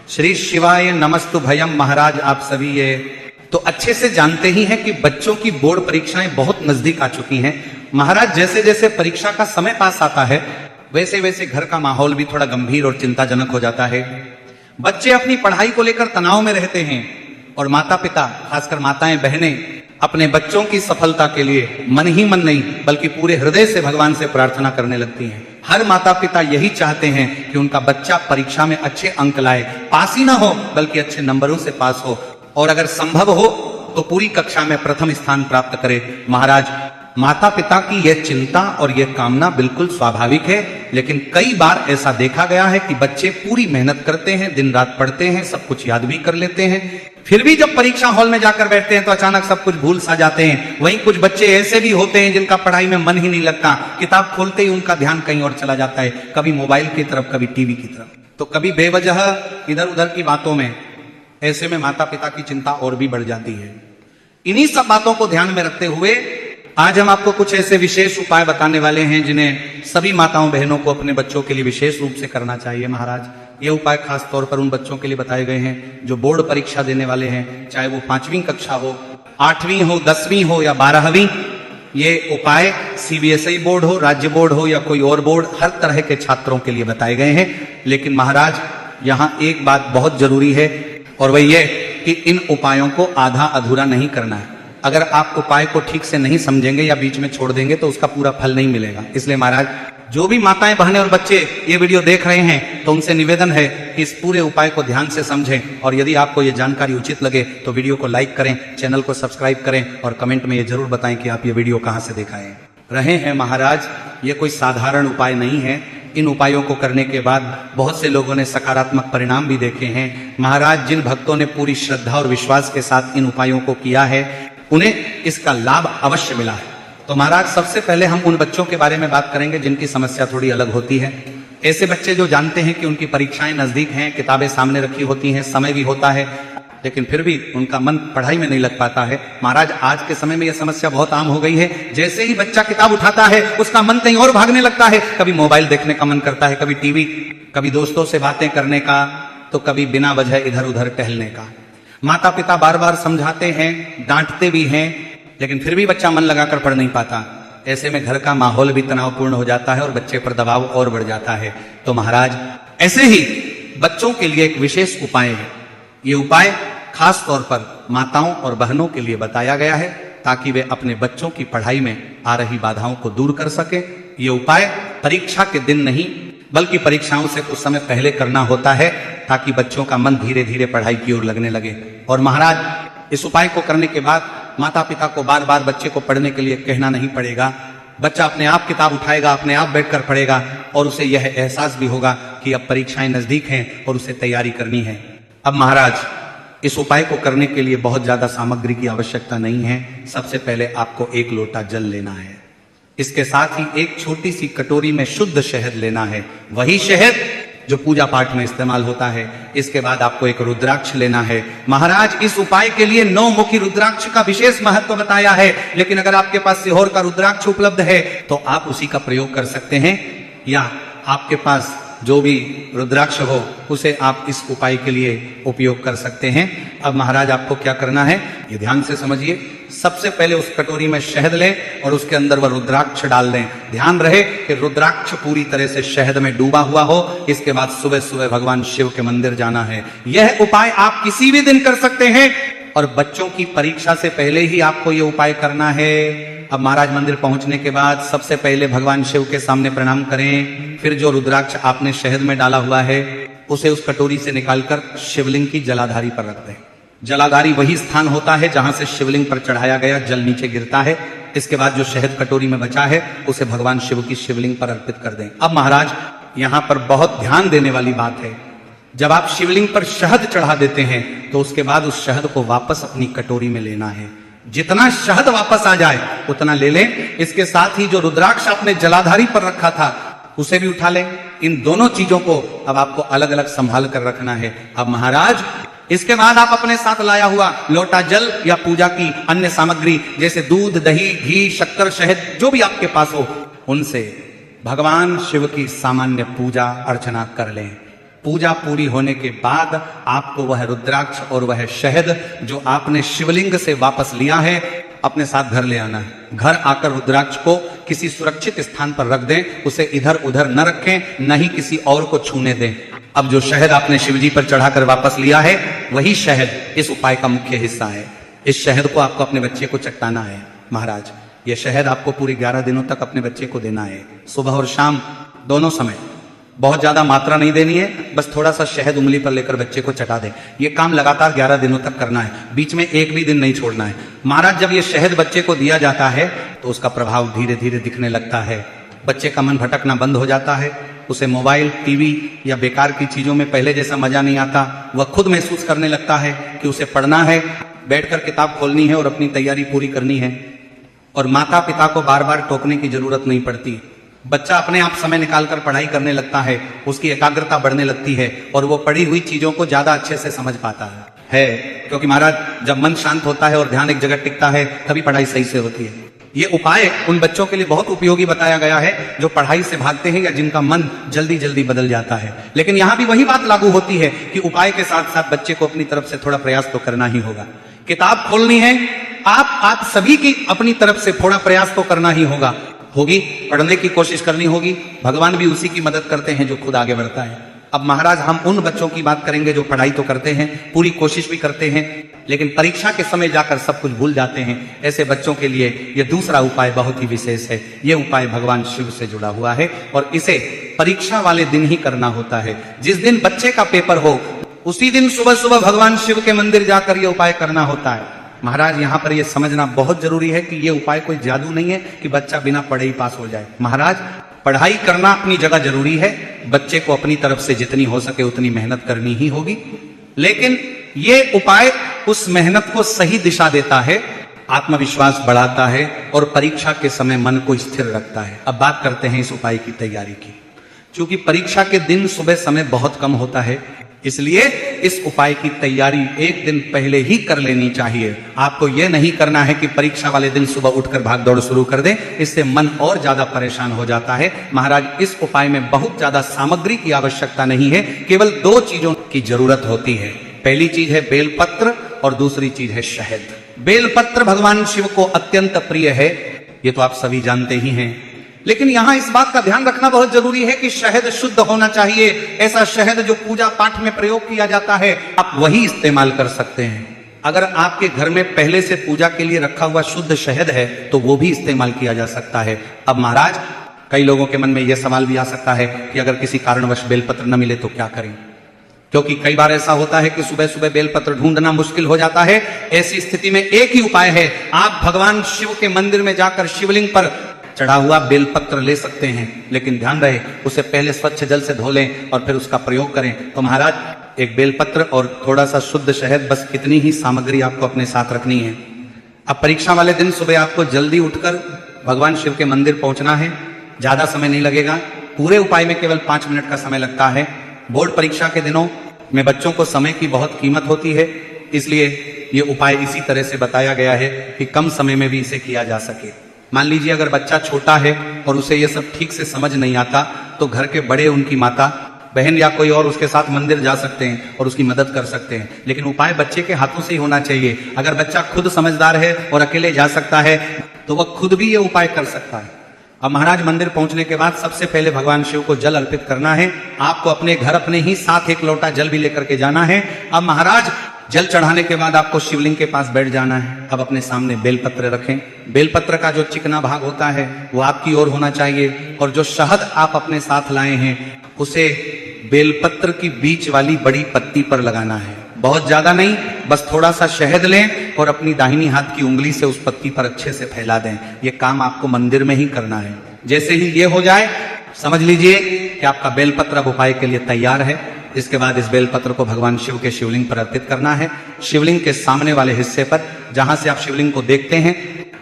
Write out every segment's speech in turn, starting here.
श्री शिवाय नमस्तु भयम। महाराज आप सभी ये तो अच्छे से जानते ही हैं कि बच्चों की बोर्ड परीक्षाएं बहुत नजदीक आ चुकी हैं। महाराज जैसे जैसे परीक्षा का समय पास आता है वैसे वैसे घर का माहौल भी थोड़ा गंभीर और चिंताजनक हो जाता है। बच्चे अपनी पढ़ाई को लेकर तनाव में रहते हैं और माता पिता, खासकर माताएं बहनें, अपने बच्चों की सफलता के लिए मन ही मन नहीं बल्कि पूरे हृदय से भगवान से प्रार्थना करने लगती हैं। हर माता पिता यही चाहते हैं कि उनका बच्चा परीक्षा में अच्छे अंक लाए, पास ही ना हो बल्कि अच्छे नंबरों से पास हो, और अगर संभव हो तो पूरी कक्षा में प्रथम स्थान प्राप्त करे। महाराज माता पिता की यह चिंता और यह कामना बिल्कुल स्वाभाविक है, लेकिन कई बार ऐसा देखा गया है कि बच्चे पूरी मेहनत करते हैं, दिन रात पढ़ते हैं, सब कुछ याद भी कर लेते हैं, फिर भी जब परीक्षा हॉल में जाकर बैठते हैं तो अचानक सब कुछ भूल सा जाते हैं। वहीं कुछ बच्चे ऐसे भी होते हैं जिनका पढ़ाई में मन ही नहीं लगता, किताब खोलते ही उनका ध्यान कहीं और चला जाता है, कभी मोबाइल की तरफ, कभी टीवी की तरफ, तो कभी बेवजह इधर उधर की बातों में। ऐसे में माता पिता की चिंता और भी बढ़ जाती है। इन्हीं सब बातों को ध्यान में रखते हुए आज हम आपको कुछ ऐसे विशेष उपाय बताने वाले हैं जिन्हें सभी माताओं बहनों को अपने बच्चों के लिए विशेष रूप से करना चाहिए। महाराज ये उपाय खास तौर पर उन बच्चों के लिए बताए गए हैं जो बोर्ड परीक्षा देने वाले हैं, चाहे वो 5वीं कक्षा हो, 8वीं हो, 10वीं हो या 12वीं। ये उपाय सीबीएसई बोर्ड हो, राज्य बोर्ड हो या कोई और बोर्ड, हर तरह के छात्रों के लिए बताए गए हैं। लेकिन महाराज यहाँ एक बात बहुत जरूरी है और वह ये कि इन उपायों को आधा अधूरा नहीं करना है। अगर आप उपाय को ठीक से नहीं समझेंगे या बीच में छोड़ देंगे तो उसका पूरा फल नहीं मिलेगा। इसलिए महाराज जो भी माताएं बहनें और बच्चे ये वीडियो देख रहे हैं तो उनसे निवेदन है कि इस पूरे उपाय को ध्यान से समझें, और यदि आपको ये जानकारी उचित लगे तो वीडियो को लाइक करें, चैनल को सब्सक्राइब करें और कमेंट में ये जरूर बताएं कि आप ये वीडियो कहां से देखा है रहे हैं। महाराज ये कोई साधारण उपाय नहीं है। इन उपायों को करने के बाद बहुत से लोगों ने सकारात्मक परिणाम भी देखे हैं। महाराज जिन भक्तों ने पूरी श्रद्धा और विश्वास के साथ इन उपायों को किया है उन्हें इसका लाभ अवश्य मिला है। तो महाराज सबसे पहले हम उन बच्चों के बारे में बात करेंगे जिनकी समस्या थोड़ी अलग होती है। ऐसे बच्चे जो जानते हैं कि उनकी परीक्षाएं नजदीक हैं, किताबें सामने रखी होती हैं, समय भी होता है, लेकिन फिर भी उनका मन पढ़ाई में नहीं लग पाता है। महाराज आज के समय में यह समस्या बहुत आम हो गई है। जैसे ही बच्चा किताब उठाता है उसका मन कहीं और भागने लगता है, कभी मोबाइल देखने का मन करता है, कभी टीवी, कभी दोस्तों से बातें करने का, तो कभी बिना वजह इधर उधर टहलने का। माता पिता बार बार समझाते हैं, डांटते भी हैं, लेकिन फिर भी बच्चा मन लगाकर पढ़ नहीं पाता। ऐसे में घर का माहौल भी तनावपूर्ण हो जाता है और बच्चे पर दबाव और बढ़ जाता है। तो महाराज ऐसे ही बच्चों के लिए एक विशेष उपाय है। ये उपाय खास तौर पर माताओं और बहनों के लिए बताया गया है ताकि वे अपने बच्चों की पढ़ाई में आ रही बाधाओं को दूर कर सके। ये उपाय परीक्षा के दिन नहीं बल्कि परीक्षाओं से कुछ समय पहले करना होता है ताकि बच्चों का मन धीरे धीरे पढ़ाई की ओर लगने लगे। और महाराज इस उपाय को करने के बाद माता पिता को बार बार बच्चे को पढ़ने के लिए कहना नहीं पड़ेगा। बच्चा अपने आप किताब उठाएगा, अपने आप बैठकर पढ़ेगा और उसे यह एहसास भी होगा कि अब परीक्षाएं नजदीक हैं और उसे तैयारी करनी है। अब महाराज इस उपाय को करने के लिए बहुत ज्यादा सामग्री की आवश्यकता नहीं है। सबसे पहले आपको 1 लोटा जल लेना है। इसके साथ ही एक छोटी सी कटोरी में शुद्ध शहद लेना है, वही शहद जो पूजा पाठ में इस्तेमाल होता है। इसके बाद आपको एक रुद्राक्ष लेना है। महाराज इस उपाय के लिए 9 मुखी रुद्राक्ष का विशेष महत्व बताया है, लेकिन अगर आपके पास सीहोर का रुद्राक्ष उपलब्ध है तो आप उसी का प्रयोग कर सकते हैं, या आपके पास जो भी रुद्राक्ष हो उसे आप इस उपाय के लिए उपयोग कर सकते हैं। अब महाराज आपको क्या करना है ये ध्यान से समझिए। सबसे पहले उस कटोरी में शहद लें और उसके अंदर वह रुद्राक्ष डाल दें। ध्यान रहे कि रुद्राक्ष पूरी तरह से शहद में डूबा हुआ हो। इसके बाद सुबह सुबह भगवान शिव के मंदिर जाना है। यह उपाय आप किसी भी दिन कर सकते हैं और बच्चों की परीक्षा से पहले ही आपको यह उपाय करना है। अब महाराज मंदिर पहुंचने के बाद सबसे पहले भगवान शिव के सामने प्रणाम करें, फिर जो रुद्राक्ष आपने शहद में डाला हुआ है उसे उस कटोरी से निकालकर शिवलिंग की जलाधारी पर रख दें। जलाधारी वही स्थान होता है जहां से शिवलिंग पर चढ़ाया गया जल नीचे गिरता है। इसके बाद जो शहद कटोरी में बचा है उसे भगवान शिव की शिवलिंग पर अर्पित कर दें। अब महाराज यहां पर बहुत ध्यान देने वाली बात है, जब आप शिवलिंग पर शहद चढ़ा देते हैं तो उसके बाद उस शहद को वापस अपनी कटोरी में लेना है। जितना शहद वापस आ जाए उतना ले लें। इसके साथ ही जो रुद्राक्ष आपने जलाधारी पर रखा था उसे भी उठा लें। इन दोनों चीजों को अब आपको अलग अलग संभाल कर रखना है। अब महाराज इसके बाद आप अपने साथ लाया हुआ लोटा जल या पूजा की अन्य सामग्री जैसे दूध, दही, घी, शक्कर, शहद जो भी आपके पास हो उनसे भगवान शिव की सामान्य पूजा अर्चना कर लें। पूजा पूरी होने के बाद आपको वह रुद्राक्ष और वह शहद जो आपने शिवलिंग से वापस लिया है अपने साथ घर ले आना है। घर आकर रुद्राक्ष को किसी सुरक्षित स्थान पर रख दें, उसे इधर उधर न रखें, न ही किसी और को छूने दें। अब जो शहद आपने शिवजी पर चढ़ाकर वापस लिया है वही शहद इस उपाय का मुख्य हिस्सा है। इस शहद को आपको अपने बच्चे को चटाना है। महाराज, यह शहद आपको पूरे 11 दिनों तक अपने बच्चे को देना है, सुबह और शाम दोनों समय। बहुत ज्यादा मात्रा नहीं देनी है, बस थोड़ा सा शहद उंगली पर लेकर बच्चे को चटा दें। यह काम लगातार 11 दिनों तक करना है, बीच में एक भी दिन नहीं छोड़ना है। महाराज, जब यह शहद बच्चे को दिया जाता है तो उसका प्रभाव धीरे धीरे दिखने लगता है। बच्चे का मन भटकना बंद हो जाता है, उसे मोबाइल, टीवी या बेकार की चीजों में पहले जैसा मजा नहीं आता। वह खुद महसूस करने लगता है कि उसे पढ़ना है, बैठकर किताब खोलनी है और अपनी तैयारी पूरी करनी है, और माता पिता को बार बार टोकने की जरूरत नहीं पड़ती। बच्चा अपने आप समय निकालकर पढ़ाई करने लगता है, उसकी एकाग्रता बढ़ने लगती है और वो पढ़ी हुई चीजों को ज्यादा अच्छे से समझ पाता है। क्योंकि महाराज, जब मन शांत होता है और ध्यान एक जगह टिकता है तभी पढ़ाई सही से होती है। ये उपाय उन बच्चों के लिए बहुत उपयोगी बताया गया है जो पढ़ाई से भागते हैं या जिनका मन जल्दी जल्दी बदल जाता है। लेकिन यहां भी वही बात लागू होती है कि उपाय के साथ साथ बच्चे को अपनी तरफ से थोड़ा प्रयास तो करना ही होगा। किताब खोलनी है, आप सभी की अपनी तरफ से थोड़ा प्रयास तो करना ही होगा। पढ़ने की कोशिश करनी होगी। भगवान भी उसी की मदद करते हैं जो खुद आगे बढ़ता है। अब महाराज, हम उन बच्चों की बात करेंगे जो पढ़ाई तो करते हैं, पूरी कोशिश भी करते हैं, लेकिन परीक्षा के समय जाकर सब कुछ भूल जाते हैं। ऐसे बच्चों के लिए यह दूसरा उपाय बहुत ही विशेष है। यह उपाय भगवान शिव से जुड़ा हुआ है और इसे परीक्षा वाले दिन ही करना होता है। जिस दिन बच्चे का पेपर हो उसी दिन सुबह सुबह भगवान शिव के मंदिर जाकर यह उपाय करना होता है। महाराज, यहां पर यह समझना बहुत जरूरी है कि यह उपाय कोई जादू नहीं है कि बच्चा बिना पढ़े ही पास हो जाए। महाराज, पढ़ाई करना अपनी जगह जरूरी है, बच्चे को अपनी तरफ से जितनी हो सके उतनी मेहनत करनी ही होगी, लेकिन यह उपाय उस मेहनत को सही दिशा देता है, आत्मविश्वास बढ़ाता है और परीक्षा के समय मन को स्थिर रखता है। अब बात करते हैं इस उपाय की तैयारी की। क्योंकि परीक्षा के दिन सुबह समय बहुत कम होता है, इसलिए इस उपाय की तैयारी एक दिन पहले ही कर लेनी चाहिए। आपको यह नहीं करना है कि परीक्षा वाले दिन सुबह उठकर भाग दौड़ शुरू कर दें, इससे मन और ज्यादा परेशान हो जाता है। महाराज, इस उपाय में बहुत ज्यादा सामग्री की आवश्यकता नहीं है, केवल 2 चीजों की जरूरत होती है। पहली चीज है बेलपत्र और दूसरी चीज है शहद। बेलपत्र भगवान शिव को अत्यंत प्रिय है, ये तो आप सभी जानते ही हैं, लेकिन यहां इस बात का ध्यान रखना बहुत जरूरी है कि शहद शुद्ध होना चाहिए। ऐसा शहद जो पूजा पाठ में प्रयोग किया जाता है आप वही इस्तेमाल कर सकते हैं। अगर आपके घर में पहले से पूजा के लिए रखा हुआ शुद्ध शहद है तो वो भी इस्तेमाल किया जा सकता है। अब महाराज, कई लोगों के मन में यह सवाल भी आ सकता है कि अगर किसी कारणवश बेलपत्र न मिले तो क्या करें, क्योंकि कई बार ऐसा होता है कि सुबह सुबह बेलपत्र ढूंढना मुश्किल हो जाता है। ऐसी स्थिति में एक ही उपाय है, आप भगवान शिव के मंदिर में जाकर शिवलिंग पर चढ़ा हुआ बेलपत्र ले सकते हैं, लेकिन ध्यान रहे उसे पहले स्वच्छ जल से धो लें और फिर उसका प्रयोग करें। तो महाराज, एक बेलपत्र और थोड़ा सा शुद्ध शहद, बस इतनी ही सामग्री आपको अपने साथ रखनी है। अब परीक्षा वाले दिन सुबह आपको जल्दी उठकर भगवान शिव के मंदिर पहुंचना है, ज्यादा समय नहीं लगेगा। पूरे उपाय में केवल 5 मिनट का समय लगता है। बोर्ड परीक्षा के दिनों में बच्चों को समय की बहुत कीमत होती है, इसलिए ये उपाय इसी तरह से बताया गया है कि कम समय में भी इसे किया जा सके। मान लीजिए अगर बच्चा छोटा है और उसे ये सब ठीक से समझ नहीं आता तो घर के बड़े, उनकी माता, बहन या कोई और उसके साथ मंदिर जा सकते हैं और उसकी मदद कर सकते हैं, लेकिन उपाय बच्चे के हाथों से ही होना चाहिए। अगर बच्चा खुद समझदार है और अकेले जा सकता है तो वह खुद भी ये उपाय कर सकता है। अब महाराज, मंदिर पहुंचने के बाद सबसे पहले भगवान शिव को जल अर्पित करना है। आपको अपने घर अपने ही साथ 1 लोटा जल भी लेकर के जाना है। अब महाराज, जल चढ़ाने के बाद आपको शिवलिंग के पास बैठ जाना है। अब अपने सामने बेलपत्र रखें। बेलपत्र का जो चिकना भाग होता है वो आपकी ओर होना चाहिए, और जो शहद आप अपने साथ लाए हैं उसे बेलपत्र की बीच वाली बड़ी पत्ती पर लगाना है। बहुत ज्यादा नहीं, बस थोड़ा सा शहद लें और अपनी दाहिनी हाथ की उंगली से उस पत्ती पर अच्छे से फैला दें। यह काम आपको मंदिर में ही करना है। जैसे ही ये हो जाए समझ लीजिए कि आपका बेलपत्र उपाय के लिए तैयार है। इसके बाद इस बेलपत्र को भगवान शिव के शिवलिंग पर अर्पित करना है। शिवलिंग के सामने वाले हिस्से पर, जहां से आप शिवलिंग को देखते हैं,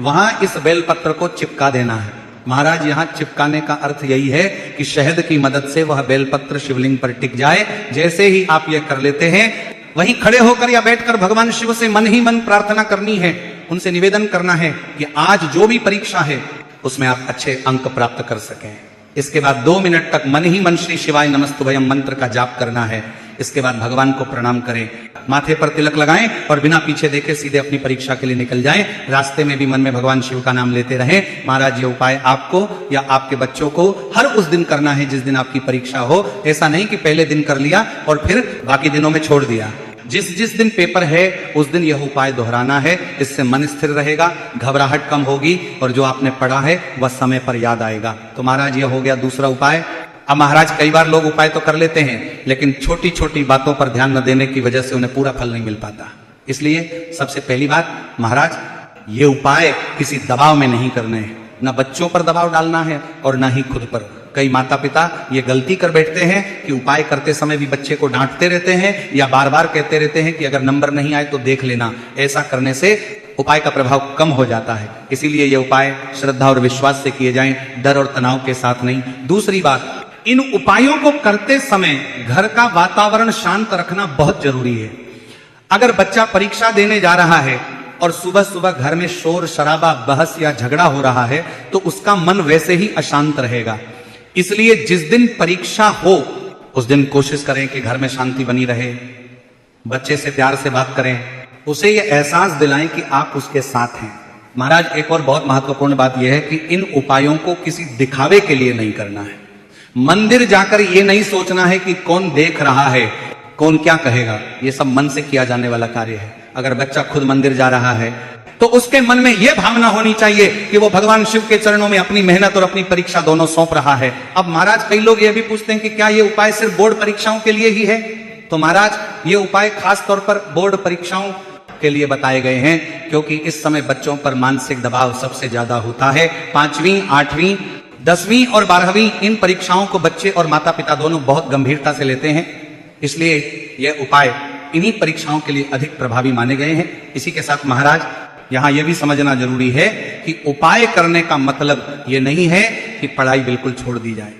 वहां इस बेलपत्र को चिपका देना है। महाराज, यहां चिपकाने का अर्थ यही है कि शहद की मदद से वह बेलपत्र शिवलिंग पर टिक जाए। जैसे ही आप यह कर लेते हैं, वहीं खड़े होकर या बैठकर भगवान शिव से मन ही मन प्रार्थना करनी है। उनसे निवेदन करना है कि आज जो भी परीक्षा है उसमें आप अच्छे अंक प्राप्त कर सकें। इसके बाद 2 मिनट तक मन ही मन श्री शिवाय नमस्तुभयम मंत्र का जाप करना है। इसके बाद भगवान को प्रणाम करें, माथे पर तिलक लगाएं और बिना पीछे देखे सीधे अपनी परीक्षा के लिए निकल जाएं। रास्ते में भी मन में भगवान शिव का नाम लेते रहें। महाराज ये उपाय आपको या आपके बच्चों को हर उस दिन करना है जिस दिन आपकी परीक्षा हो। ऐसा नहीं कि पहले दिन कर लिया और फिर बाकी दिनों में छोड़ दिया। जिस जिस दिन पेपर है उस दिन यह उपाय दोहराना है। इससे मन स्थिर रहेगा, घबराहट कम होगी और जो आपने पढ़ा है वह समय पर याद आएगा। तो महाराज यह हो गया दूसरा उपाय। अब महाराज कई बार लोग उपाय तो कर लेते हैं लेकिन छोटी छोटी बातों पर ध्यान न देने की वजह से उन्हें पूरा फल नहीं मिल पाता। इसलिए सबसे पहली बात, महाराज ये उपाय किसी दबाव में नहीं करने हैं, ना बच्चों पर दबाव डालना है और ना ही खुद पर। कई माता पिता ये गलती कर बैठते हैं कि उपाय करते समय भी बच्चे को डांटते रहते हैं या बार बार कहते रहते हैं कि अगर नंबर नहीं आए तो देख लेना। ऐसा करने से उपाय का प्रभाव कम हो जाता है। इसीलिए ये उपाय श्रद्धा और विश्वास से किए जाएं, डर और तनाव के साथ नहीं। दूसरी बात, इन उपायों को करते समय घर का वातावरण शांत रखना बहुत जरूरी है। अगर बच्चा परीक्षा देने जा रहा है और सुबह सुबह घर में शोर शराबा, बहस या झगड़ा हो रहा है तो उसका मन वैसे ही अशांत रहेगा। इसलिए जिस दिन परीक्षा हो उस दिन कोशिश करें कि घर में शांति बनी रहे, बच्चे से प्यार से बात करें, उसे ये एहसास दिलाएं कि आप उसके साथ हैं। महाराज एक और बहुत महत्वपूर्ण बात यह है कि इन उपायों को किसी दिखावे के लिए नहीं करना है। मंदिर जाकर ये नहीं सोचना है कि कौन देख रहा है, कौन क्या कहेगा। ये सब मन से किया जाने वाला कार्य है। अगर बच्चा खुद मंदिर जा रहा है तो उसके मन में यह भावना होनी चाहिए कि वो भगवान शिव के चरणों में अपनी मेहनत और अपनी परीक्षा दोनों सौंप रहा है। अब महाराज कई लोग यह भी पूछते हैं कि क्या ये उपाय सिर्फ बोर्ड परीक्षाओं के लिए ही है? तो महाराज ये उपाय खास तौर पर बोर्ड परीक्षाओं के लिए बताए गए हैं क्योंकि इस समय बच्चों पर मानसिक दबाव सबसे ज्यादा होता है। 5वीं, 8वीं, 10वीं और 12वीं इन परीक्षाओं को बच्चे और माता पिता दोनों बहुत गंभीरता से लेते हैं। इसलिए यह उपाय इन्हीं परीक्षाओं के लिए अधिक प्रभावी माने गए हैं। इसी के साथ महाराज यहां यह भी समझना जरूरी है कि उपाय करने का मतलब यह नहीं है कि पढ़ाई बिल्कुल छोड़ दी जाए।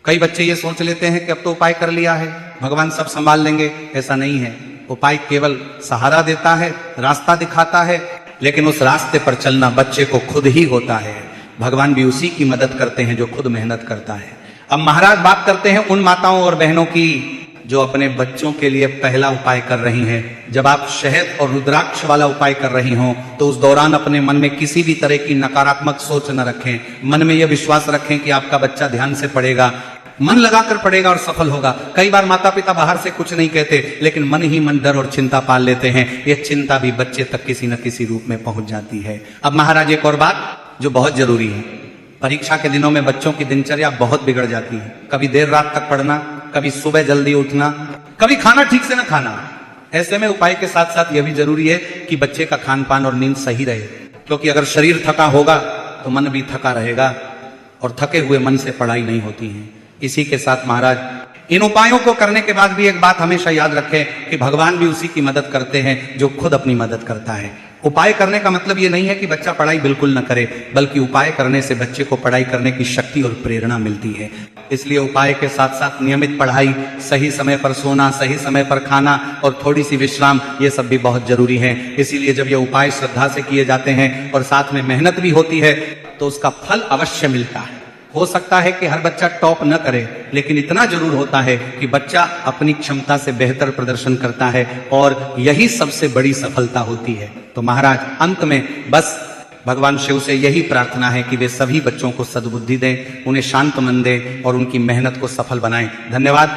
कई बच्चे ये सोच लेते हैं कि अब तो उपाय कर लिया है, भगवान सब संभाल लेंगे। ऐसा नहीं है। उपाय केवल सहारा देता है, रास्ता दिखाता है, लेकिन उस रास्ते पर चलना बच्चे को खुद ही होता है। भगवान भी उसी की मदद करते हैं जो खुद मेहनत करता है। अब महाराज बात करते हैं उन माताओं और बहनों की जो अपने बच्चों के लिए पहला उपाय कर रही हैं। जब आप शहद और रुद्राक्ष वाला उपाय कर रही हों तो उस दौरान अपने मन में किसी भी तरह की नकारात्मक सोच न रखें। मन में यह विश्वास रखें कि आपका बच्चा ध्यान से पढ़ेगा, मन लगाकर पढ़ेगा और सफल होगा। कई बार माता पिता बाहर से कुछ नहीं कहते लेकिन मन ही मन डर और चिंता पाल लेते हैं। यह चिंता भी बच्चे तक किसी न किसी रूप में पहुंच जाती है। अब महाराज एक और बात जो बहुत जरूरी है, परीक्षा के दिनों में बच्चों की दिनचर्या बहुत बिगड़ जाती है। कभी देर रात तक पढ़ना, कभी सुबह जल्दी उठना, कभी खाना ठीक से ना खाना। ऐसे में उपाय के साथ साथ यह भी जरूरी है कि बच्चे का खान पान और नींद सही रहे, क्योंकि अगर शरीर थका होगा तो मन भी थका रहेगा और थके हुए मन से पढ़ाई नहीं होती है। इसी के साथ महाराज इन उपायों को करने के बाद भी एक बात हमेशा याद रखें कि भगवान भी उसी की मदद करते हैं जो खुद अपनी मदद करता है। उपाय करने का मतलब ये नहीं है कि बच्चा पढ़ाई बिल्कुल न करे, बल्कि उपाय करने से बच्चे को पढ़ाई करने की शक्ति और प्रेरणा मिलती है। इसलिए उपाय के साथ साथ नियमित पढ़ाई, सही समय पर सोना, सही समय पर खाना और थोड़ी सी विश्राम, ये सब भी बहुत जरूरी है। इसीलिए जब ये उपाय श्रद्धा से किए जाते हैं और साथ में मेहनत भी होती है तो उसका फल अवश्य मिलता है। हो सकता है कि हर बच्चा टॉप न करे, लेकिन इतना जरूर होता है कि बच्चा अपनी क्षमता से बेहतर प्रदर्शन करता है और यही सबसे बड़ी सफलता होती है। तो महाराज अंत में बस भगवान शिव से यही प्रार्थना है कि वे सभी बच्चों को सद्बुद्धि दें, उन्हें शांत मन दें और उनकी मेहनत को सफल बनाएं। धन्यवाद।